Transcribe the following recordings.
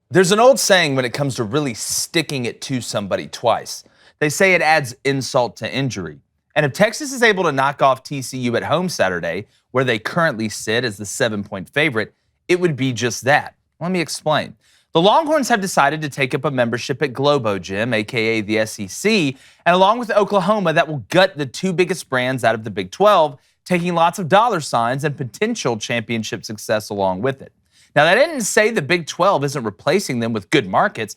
There's an old saying when it comes to really sticking it to somebody twice. They say it adds insult to injury. And if Texas is able to knock off TCU at home Saturday, where they currently sit as the 7-point favorite, it would be just that. Let me explain. The Longhorns have decided to take up a membership at Globo Gym, aka the SEC, and along with Oklahoma, that will gut the two biggest brands out of the Big 12, taking lots of dollar signs and potential championship success along with it. Now, that didn't say the Big 12 isn't replacing them with good markets,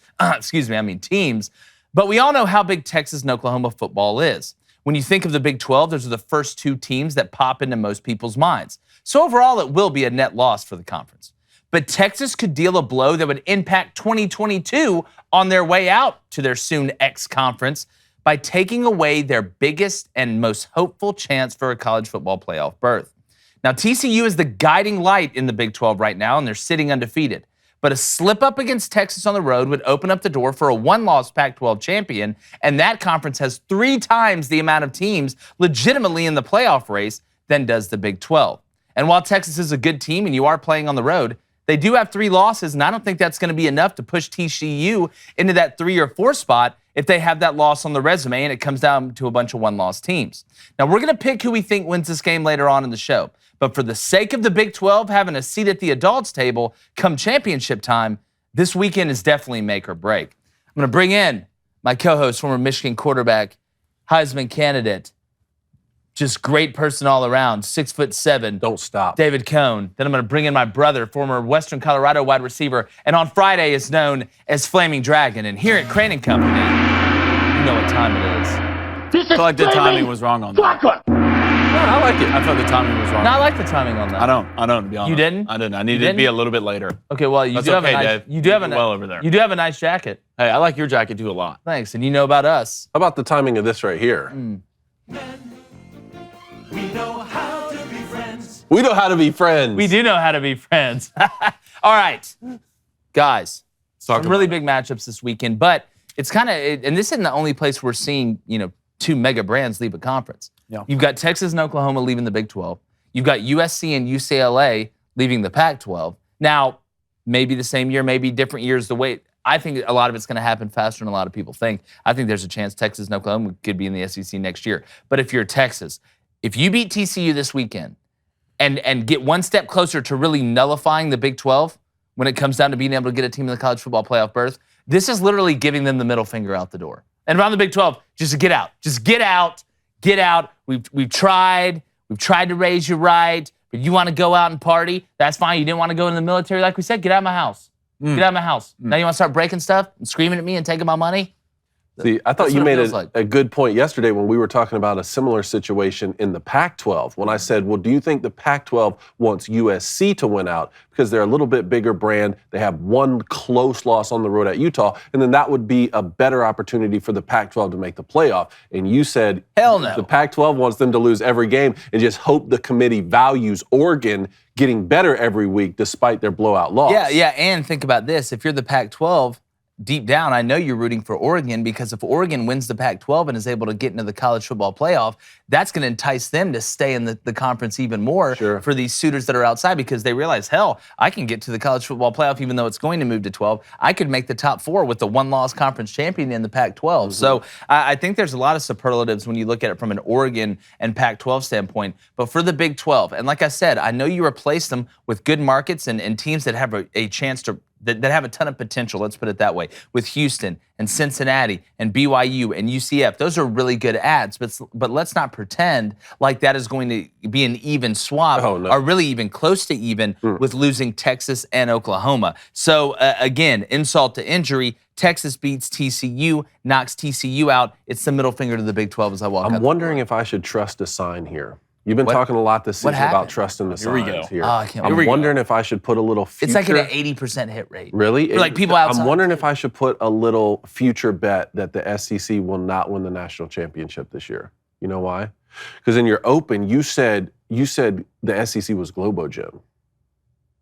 teams, but we all know how big Texas and Oklahoma football is. When you think of the Big 12, those are the first two teams that pop into most people's minds. So overall, it will be a net loss for the conference. But Texas could deal a blow that would impact 2022 on their way out to their soon ex-conference by taking away their biggest and most hopeful chance for a college football playoff berth. Now, TCU is the guiding light in the Big 12 right now, and they're sitting undefeated. But a slip up against Texas on the road would open up the door for a one-loss Pac-12 champion, and that conference has 3 times the amount of teams legitimately in the playoff race than does the Big 12. And while Texas is a good team and you are playing on the road, they do have 3 losses, and I don't think that's going to be enough to push TCU into that 3 or 4 spot if they have that loss on the resume and it comes down to a bunch of one-loss teams. Now, we're going to pick who we think wins this game later on in the show. But for the sake of the Big 12 having a seat at the adults table come championship time, this weekend is definitely make or break. I'm going to bring in my co-host, former Michigan quarterback, Heisman candidate, just great person all around, 6'7". Don't stop. David Cohn. Then I'm going to bring in my brother, former Western Colorado wide receiver, and on Friday is known as Flaming Dragon. And here at Crane & Company, you know what time it is. I feel like the timing was wrong on that. No, I like it. I felt the timing was wrong. No, I like the timing on that. I don't, to be honest. You didn't? I didn't. I needed it to be a little bit later. Okay, well, you That's do have okay, a nice, Dave. you do have a did well over there. You do have a nice jacket. Hey, I like your jacket too a lot. Thanks, and you know about us. How about the timing of this right here? We know how to be friends. We know how to be friends. We do know how to be friends. All right, guys, some really big matchups this weekend, but it's kind of, and this isn't the only place we're seeing, 2 mega brands leave a conference. Yeah. You've got Texas and Oklahoma leaving the Big 12. You've got USC and UCLA leaving the Pac-12. Now, maybe the same year, maybe different years. The way I think a lot of it's going to happen faster than a lot of people think. I think there's a chance Texas and Oklahoma could be in the SEC next year. But if you're Texas, if you beat TCU this weekend and get one step closer to really nullifying the Big 12 when it comes down to being able to get a team in the college football playoff berth, this is literally giving them the middle finger out the door. And around the Big 12, just get out. Just get out. Get out. We've tried. We've tried to raise you right. But you want to go out and party? That's fine. You didn't want to go in the military, like we said. Get out of my house. Get out of my house. Now you want to start breaking stuff and screaming at me and taking my money? See, I thought That's you what it made feels like. a good point yesterday when we were talking about a similar situation in the Pac-12. When I said, well, do you think the Pac-12 wants USC to win out? Because they're a little bit bigger brand. They have one close loss on the road at Utah. And then that would be a better opportunity for the Pac-12 to make the playoff. And you said, hell no. The Pac-12 wants them to lose every game and just hope the committee values Oregon getting better every week despite their blowout loss. Yeah, and think about this. If you're the Pac-12, deep down, I know you're rooting for Oregon because if Oregon wins the Pac-12 and is able to get into the college football playoff, that's going to entice them to stay in the conference even more for these suitors that are outside because they realize, hell, I can get to the college football playoff even though it's going to move to 12. I could make the top 4 with the one-loss conference champion in the Pac-12. So I think there's a lot of superlatives when you look at it from an Oregon and Pac-12 standpoint. But for the Big 12, and like I said, I know you replace them with good markets and teams that have a chance to that have a ton of potential, let's put it that way, with Houston and Cincinnati and BYU and UCF. Those are really good ads, but let's not pretend like that is going to be an even swap or really even close to even with losing Texas and Oklahoma. So, again, insult to injury, Texas beats TCU, knocks TCU out. It's the middle finger to the Big 12 as I walk out. I'm wondering if I should trust a sign here. You've been talking a lot this season about trusting the signs here. I'm wondering if I should put a little future. It's like an 80% hit rate. Really? For like people outside. I'm wondering if I should put a little future bet that the SEC will not win the national championship this year. You know why? Because in your open, you said the SEC was Globo Gym.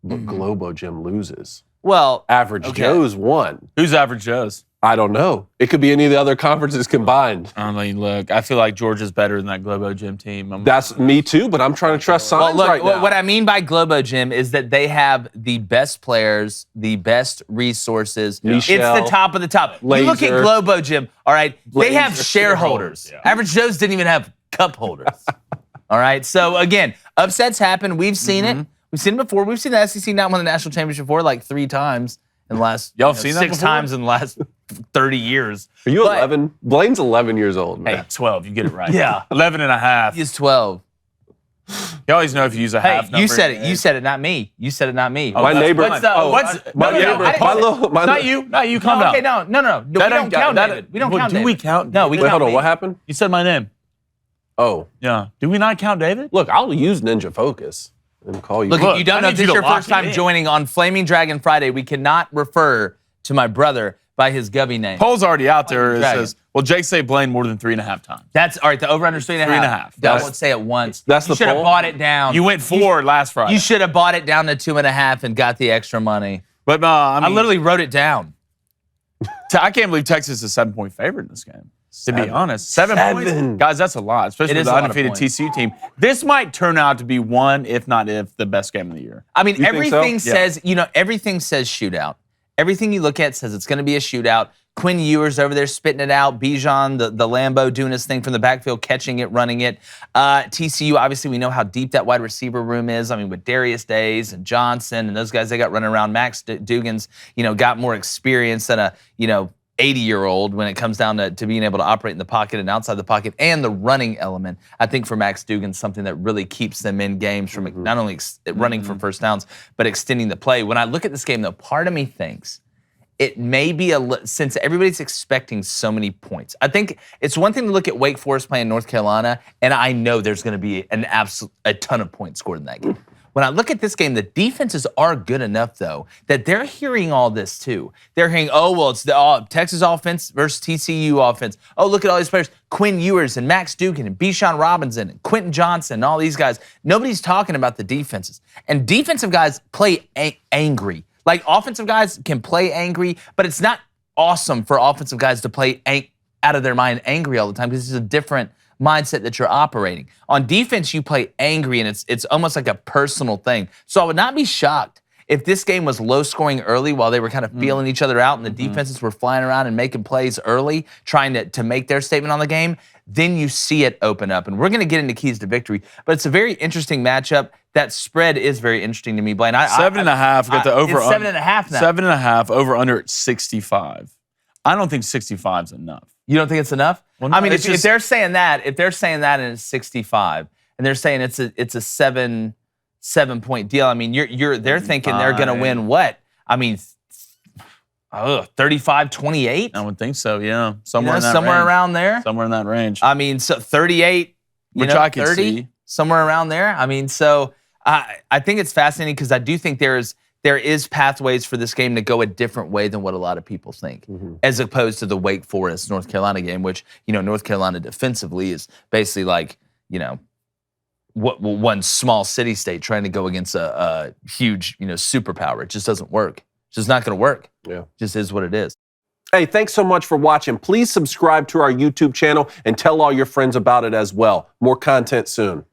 But Globo Gym loses. Well, Average Joe's won. Who's Average Joe's? I don't know. It could be any of the other conferences combined. I mean, look, I feel like Georgia's better than that Globo Gym team. That's me too, but I'm trying to trust signs Well, look, right now. what I mean by Globo Gym is that they have the best players, the best resources. Michelle, It's the top of the top. You look at Laser. Globo Gym, all right, they have Laser. shareholders. Yeah. Average Joe's didn't even have cup holders. All right, so again, upsets happen. We've seen it. We've seen it before. We've seen the SEC not win the national championship before like 3 times in the last Y'all have seen that 6 before? times in the last 30 years. Are you But 11? Blaine's 11 years old, man. Hey, 12, you get it right. Yeah. 11 and a half. He's 12. You always know if you use a Hey, half number. you said it. You said it, not me. You said it, not me. My neighbor. What's the, oh, what's, my no, no, no, neighbor. I didn't my say- little, my Not you. Not you. Calm No, down. okay, no. We That don't ain't- count that- David. We don't well, count do David. we count? No, we Wait, count hold on. me. What happened? You said my name. Oh, Yeah. Do we not count David? look, I'll use Ninja Focus and call you. Look, if you I don't know, need if you this is to your lock first it time in. joining on Flaming Dragon Friday, we cannot refer to my brother by his Gubby name. Poll's already out there. It Dragon. says, well, Jake say Blaine more than 3.5 times. That's all right. The over under 3.5. 3.5. Don't won't say it once. That's you the should have poll? bought it down. You went 4 last Friday. You should have bought it down to 2.5 and got the extra money. But I mean, I literally wrote it down. I can't believe Texas is a 7-point favorite in this game. To be honest, 7 points, 7. guys, that's a lot, especially It for is the a lot of undefeated points. TCU team. This might turn out to be one, if not if, the best game of the year. I mean, You think everything so? says, everything says shootout. Everything you look at says it's going to be a shootout. Quinn Ewers over there spitting it out. Bijan, the Lambo, doing his thing from the backfield, catching it, running it. TCU, obviously, we know how deep that wide receiver room is. I mean, with Darius Days and Johnson and those guys they got running around. Max Duggan's, got more experience than a, 80-year-old when it comes down to being able to operate in the pocket and outside the pocket, and the running element. I think for Max Duggan, something that really keeps them in games from not only running for first downs, but extending the play. When I look at this game, though, part of me thinks it may be since everybody's expecting so many points. I think it's one thing to look at Wake Forest playing North Carolina, and I know there's going to be a ton of points scored in that game. When I look at this game, the defenses are good enough, though, that they're hearing all this, too. They're hearing, it's the Texas offense versus TCU offense. Oh, look at all these players. Quinn Ewers and Max Duggan and Bijan Robinson and Quentin Johnson and all these guys. Nobody's talking about the defenses. And defensive guys play angry. Like, offensive guys can play angry, but it's not awesome for offensive guys to play out of their mind angry all the time because it's a different mindset that you're operating. On defense, you play angry, and it's almost like a personal thing. So I would not be shocked if this game was low scoring early while they were kind of feeling each other out and the defenses were flying around and making plays early, trying to make their statement on the game. Then you see it open up. And we're going to get into keys to victory, but it's a very interesting matchup. That spread is very interesting to me, Blaine. 7.5. Got the over. It's 7.5 now. 7.5 over under at 65. I don't think 65 is enough. You don't think it's enough? Well, no, I mean, it's if just- they're saying that, and it's 65, and they're saying it's a 7-point deal, I mean, they're thinking they're going to win what? I mean, 35-28. I would think so. Yeah, somewhere in that somewhere range. around there. Somewhere in that range. I mean, so 38, Which I can 30, see. somewhere around there. I mean, so I think it's fascinating because I do think there is pathways for this game to go a different way than what a lot of people think, as opposed to the Wake Forest North Carolina game, which North Carolina defensively is basically like one small city state trying to go against a huge superpower. It just doesn't work. It's just not going to work. Yeah. It just is what it is. Hey, thanks so much for watching. Please subscribe to our YouTube channel and tell all your friends about it as well. More content soon.